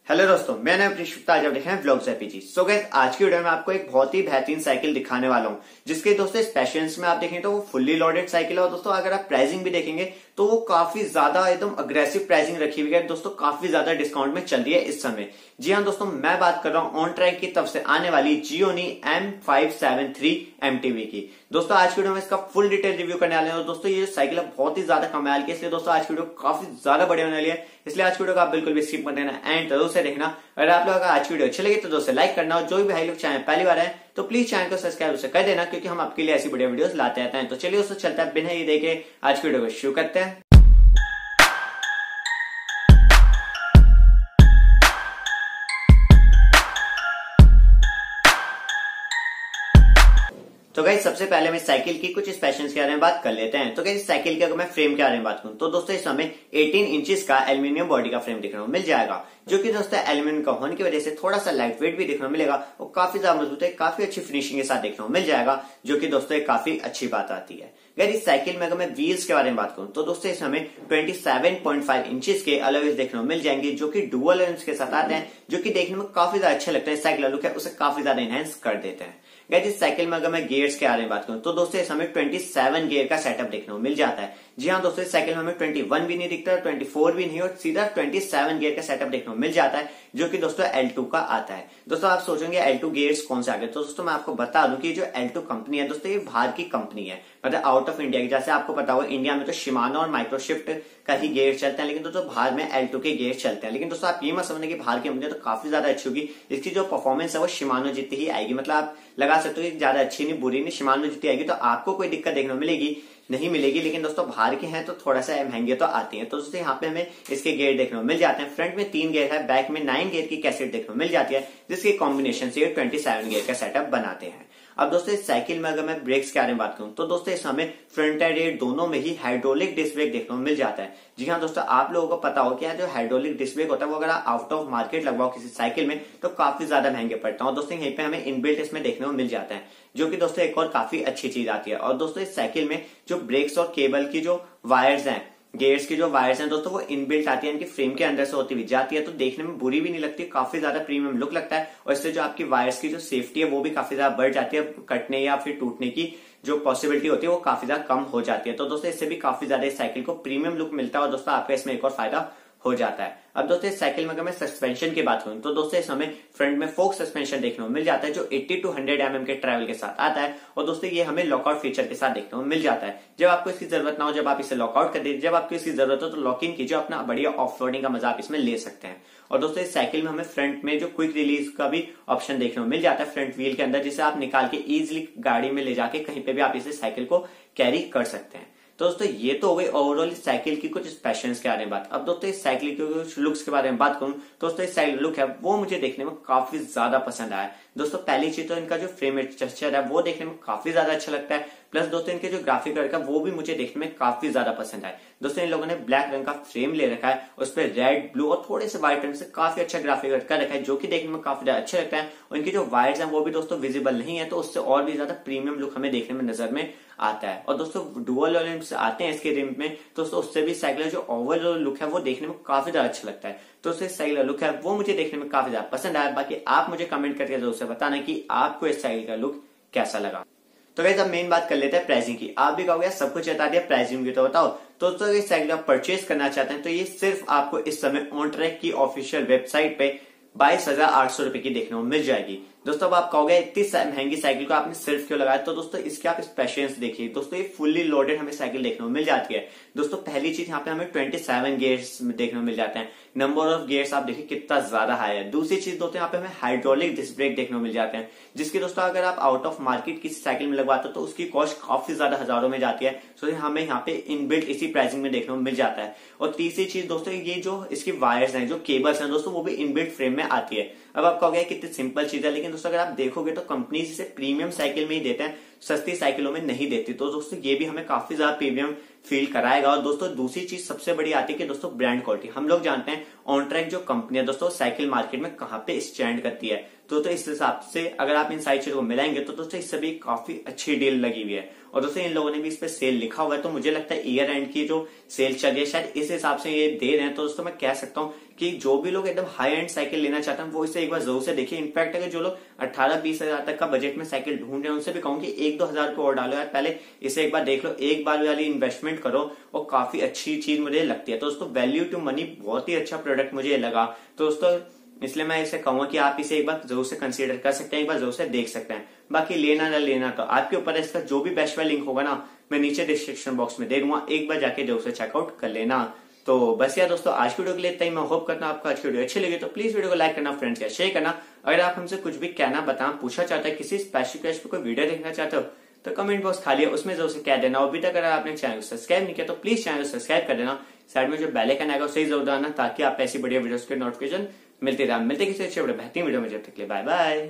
Hello दोस्तों, मैं नाम गुप्ता, आज आप देख रहे हैं व्लॉग्स एपीजी। सो गाइस, आज की वीडियो में आपको एक बहुत ही बेहतरीन साइकिल दिखाने वाला हूं, जिसके दोस्तों स्पेशल्स में आप देखेंगे तो वो फुल्ली लोडेड साइकिल है। और दोस्तों अगर आप प्राइसिंग भी देखेंगे तो वो काफी ज्यादा एकदम अग्रेसिव प्राइसिंग रखी हुई है दोस्तों, काफी ज्यादा डिस्काउंट में चल रही है इस समय। जी हाँ दोस्तों, मैं बात कर रहा हूँ ऑनट्रैक की तरफ से आने वाली जियो M573 mtb की। दोस्तों आज की वीडियो में इसका फुल डिटेल रिव्यू करने वाले हैं। दोस्तों ये साइकिल है बहुत ही ज्यादा कमाल की, इसलिए दोस्तों आज की वीडियो काफी ज्यादा बढ़िया होने वाली है, इसलिए आज की वीडियो को आप बिल्कुल भी स्किप मत देना, एंड जरूर से देखना। अगर आप लोग आज की वीडियो अच्छी लगी तो दोस्तों लाइक करना, और जो भी भाई लोग चैनल पहली बार है तो प्लीज चैनल को सब्सक्राइब उसे कर देना, क्योंकि हम आपके लिए ऐसी बढ़िया वीडियोस लाते रहते हैं। तो चलिए दोस्तों चलता है, बिना ये देखे आज की वीडियो को शुरू करते हैं। तो गाइस सबसे पहले मैं साइकिल की कुछ स्पेशल्स के बारे में बात कर लेते हैं। तो गाइस साइकिल के अगर मैं फ्रेम के बारे में बात करूं तो दोस्तों इस समय 18 इंचेस का एल्यूमिनियम बॉडी का फ्रेम देखने को मिल जाएगा, जो कि दोस्तों एल्यूमिनियम का होने की वजह से थोड़ा सा लाइट वेट भी देखने को मिलेगा और काफी ज्यादा मजबूत है, काफी अच्छी फिनिशिंग के साथ देखने को मिल जाएगा, जो कि दोस्तों एक काफी अच्छी बात आती है। गाइस इस साइकिल में अगर मैं व्हील्स के बारे में बात करूं तो दोस्तों इस समय 27.5 इंचेस के अलॉय व्हील्स देखने को मिल जाएंगे, जो कि डुअल रिम्स के साथ आते हैं, जो कि देखने में काफी ज्यादा अच्छे लगते हैं। साइकिल लुक है उसे काफी ज्यादा एनहांस कर देते हैं। गाइस इस साइकिल में अगर मैं गियर्स के बारे में बात करूं तो दोस्तों इस हमें 27 गियर का सेटअप देखने को मिल जाता है। जी हाँ दोस्तों, इस साइकिल में हमें 21 भी नहीं दिखता, 24 भी नहीं, और सीधा 27 गियर का सेटअप देखने को मिल जाता है, जो कि दोस्तों L2 का आता है। दोस्तों आप सोचेंगे L2 गियर्स कौन से आ गए, तो दोस्तों मैं आपको बता दूं कि जो L2 कंपनी है दोस्तों ये बाहर की कंपनी है, मतलब आउट ऑफ इंडिया की। जैसे आपको पता होगा इंडिया में तो शिमानो और माइक्रोशिफ्ट का ही गियर चलते हैं, लेकिन दोस्तों बाहर में L2 के गियर चलते हैं। लेकिन दोस्तों आप ये मत समझने कि बाहर की कंपनी तो काफी ज्यादा अच्छी होगी, इसकी जो परफॉर्मेंस है वो शिमानो जितनी ही आएगी, मतलब आप लगा सकते हो कि ज्यादा अच्छी नहीं बुरी नहीं, शिमानो जितनी आएगी, तो आपको कोई दिक्कत देखने को मिलेगी नहीं मिलेगी। लेकिन दोस्तों बाहर के हैं तो थोड़ा सा महंगे तो आती हैं। तो दोस्तों यहाँ पे हमें इसके गियर देखने को मिल जाते हैं। फ्रंट में 3 गियर है, बैक में 9 गियर की कैसेट देखने को मिल जाती है, जिसके कॉम्बिनेशन से 27 गियर का सेटअप बनाते हैं। अब दोस्तों इस साइकिल में अगर मैं ब्रेक्स के बारे में बात करूं तो दोस्तों इस हमें फ्रंट एंड रेयर दोनों में ही हाइड्रोलिक डिस्क ब्रेक देखने को मिल जाता है। जी हाँ दोस्तों, आप लोगों को पता हो क्या जो हाइड्रोलिक डिस्क ब्रेक होता है वो अगर आप आउट ऑफ मार्केट लगवाओ किसी साइकिल में तो काफी ज्यादा महंगे पड़ता है, और दोस्तों यहीं पे हमें इनबिल्ट इसमें देखने को मिल जाता है, जो कि दोस्तों एक और काफी अच्छी चीज आती है। और दोस्तों इस साइकिल में जो ब्रेक्स और केबल की जो वायर्स हैं, गियर्स की जो वायर्स हैं दोस्तों वो इनबिल्ट आती है, इनकी फ्रेम के अंदर से होती हुई जाती है, तो देखने में बुरी भी नहीं लगती, काफी ज्यादा प्रीमियम लुक लगता है। और इससे जो आपकी वायर्स की जो सेफ्टी है वो भी काफी ज्यादा बढ़ जाती है, कटने या फिर टूटने की जो पॉसिबिलिटी होती है वो काफी ज्यादा कम हो जाती है। तो दोस्तों इससे भी काफी ज्यादा इस साइकिल को प्रीमियम लुक मिलता है, और दोस्तों आपका इसमें एक और फायदा हो जाता है। अब दोस्तों इस साइकिल में अगर मैं सस्पेंशन की बात करूं तो दोस्तों इस हमें फ्रंट में फोक सस्पेंशन देखने को मिल जाता है, जो 80 to 100 mm के ट्रैवल के साथ आता है, और दोस्तों ये हमें लॉकआउट फीचर के साथ देखने को मिल जाता है। जब आपको इसकी जरूरत ना हो, जब आप इसे लॉकआउट कर दीजिए, जब आपको इसकी जरूरत हो तो लॉक इन कीजिए, अपना बढ़िया ऑफ रोडिंग का मजा आप इसमें ले सकते हैं। और दोस्तों इस साइकिल में हमें फ्रंट में जो क्विक रिलीज का भी ऑप्शन देखने को मिल जाता है फ्रंट व्हील के अंदर, जिसे आप निकाल के इजिली गाड़ी में ले जाके कहीं पे भी आप इसे साइकिल को कैरी कर सकते हैं। तो दोस्तों ये तो हो गई ओवरऑल इस साइकिल की कुछ स्पेशल्स के बारे में बात। अब दोस्तों इस साइकिल के कुछ लुक्स के बारे में बात करूं तो दोस्तों इस साइकिल लुक है वो मुझे देखने में काफी ज्यादा पसंद आया। दोस्तों पहली चीज तो इनका जो फ्रेम स्ट्रक्चर है वो देखने में काफी ज्यादा अच्छा लगता है, प्लस दोस्तों इनके जो ग्राफिक वर्क है वो भी मुझे देखने में काफी ज्यादा पसंद आए। दोस्तों इन लोगों ने ब्लैक रंग का फ्रेम ले रखा है, उस पर रेड, ब्लू और थोड़े से व्हाइट रंग से काफी अच्छा ग्राफिक वर्क कर रखा है, जो कि देखने में काफी ज्यादा अच्छा लगता है। और इनकी जो वायर्स हैं वो भी दोस्तों विजिबल नहीं है, तो उससे और भी ज्यादा प्रीमियम लुक हमें देखने में नजर में आता है। और दोस्तों डुअल रिम्स आते हैं इसके रिम में, दोस्तों उससे भी साइकिल जो ओवरऑल लुक है वो देखने में काफी ज्यादा अच्छा लगता है। तो उससे साइकिल लुक है वो मुझे देखने में काफी ज्यादा पसंद आया। बाकी आप मुझे कमेंट करके जरूर से बताना कि आपको इस साइकिल का लुक कैसा लगा। तो गाइस अब मेन बात कर लेते हैं प्राइसिंग की। आप भी कहोगे सब कुछ बता दिया, प्राइसिंग भी तो बताओ। तो दोस्तों इस साइकिल आप परचेज करना चाहते हैं तो ये सिर्फ आपको इस समय ऑनट्रैक की ऑफिशियल वेबसाइट पे 22,800 रुपए की देखने को मिल जाएगी। दोस्तों अब आप कहोगे इतनी महंगी साइकिल को आपने सिर्फ क्यों लगाया, तो दोस्तों इसके आप स्पेशल्स देखिए। दोस्तों ये फुल्ली लोडेड हमें साइकिल देखने को मिल जाती है। दोस्तों पहली चीज यहाँ पे हमें 27 गियर्स देखने को मिल जाते हैं, नंबर ऑफ गियर्स आप देखिए कितना ज्यादा हाई है। दूसरी चीज दोस्तों यहाँ पे हमें हाइड्रोलिक डिस्क ब्रेक देखने को मिल जाते हैं, जिसकी दोस्तों अगर आप आउट ऑफ मार्केट किसी साइकिल में लगवाते हो तो उसकी कॉस्ट काफी ज्यादा हजारों में जाती है, तो हमें यहाँ पे इनबिल्ट इसी प्राइसिंग में देखने को मिल जाता है। और तीसरी चीज दोस्तों ये जो इसकी वायर्स हैं, जो केबल्स हैं दोस्तों वो भी इनबिल्ट फ्रेम में आती है। अब आप कहोगे कितनी सिंपल चीज है, लेकिन दोस्तों अगर आप देखोगे तो कंपनी इसे प्रीमियम साइकिल में ही देते हैं, सस्ती साइकिलों में नहीं देती। तो दोस्तों ये भी हमें काफी ज्यादा प्रीमियम फील कराएगा। और दोस्तों दूसरी चीज सबसे बड़ी आती है कि दोस्तों ब्रांड क्वालिटी। हम लोग जानते हैं ऑनट्रैक जो कंपनी है दोस्तों साइकिल मार्केट में कहाँ पे स्टैंड करती है, तो इस हिसाब से अगर आप इन सारी चीजों को मिलाएंगे तो दोस्तों इससे भी काफी अच्छी डील लगी हुई है। और दोस्तों इन लोगों ने भी इस पे सेल लिखा हुआ है, तो मुझे लगता है ईयर एंड की जो सेल चल रही है शायद इस हिसाब से ये दे रहे हैं। तो दोस्तों मैं कह सकता हूँ कि जो भी लोग एकदम हाई एंड साइकिल लेना चाहते हैं वो इसे एक बार जरूर से देखिए। इनफैक्ट अगर जो लोग 18-20 हजार तक का बजट में साइकिल ढूंढ रहे हैं उनसे भी कहूँ कि 1-2 हजार रुपये और डालो यार, पहले इसे एक बार देख लो, एक बार वाली इन्वेस्टमेंट करो, और काफी अच्छी चीज मुझे लगती है। तो दोस्तों वैल्यू टू मनी बहुत ही अच्छा प्रोडक्ट मुझे लगा। तो दोस्तों इसलिए मैं इसे कहूंगा कि आप इसे एक बार जरूर से कंसीडर कर सकते हैं, एक बार जरूर से देख सकते हैं। बाकी लेना ना लेना तो आपके ऊपर है। इसका जो भी बेस्ट वाला लिंक होगा ना मैं नीचे डिस्क्रिप्शन बॉक्स में दे दूंगा, एक बार जाके जरूर से चेकआउट कर लेना। तो बस यार दोस्तों आज की वीडियो के लिए इतना ही। मैं होप करता हूं आपको आज की वीडियो अच्छी लगी, तो प्लीज वीडियो को लाइक करना, फ्रेंड्स या शेयर करना। अगर आप हमसे कुछ भी कहना बताना पूछना चाहते हैं, किसी स्पेसिफिक पे कोई वीडियो देखना चाहते हो तो कमेंट बॉक्स खाली है, उसमें जरूर से कह देना। अभी तक अगर आपने चैनल को सब्सक्राइब नहीं किया तो प्लीज चैनल को सब्सक्राइब कर देना। साइड में जो बेल आइकन आएगा उसे जरूर दबाना ताकि आप ऐसी बढ़िया वीडियोस के नोटिफिकेशन मिलते किसी अच्छे बेहतरीन वीडियो में। जब तक के लिए बाय बाय।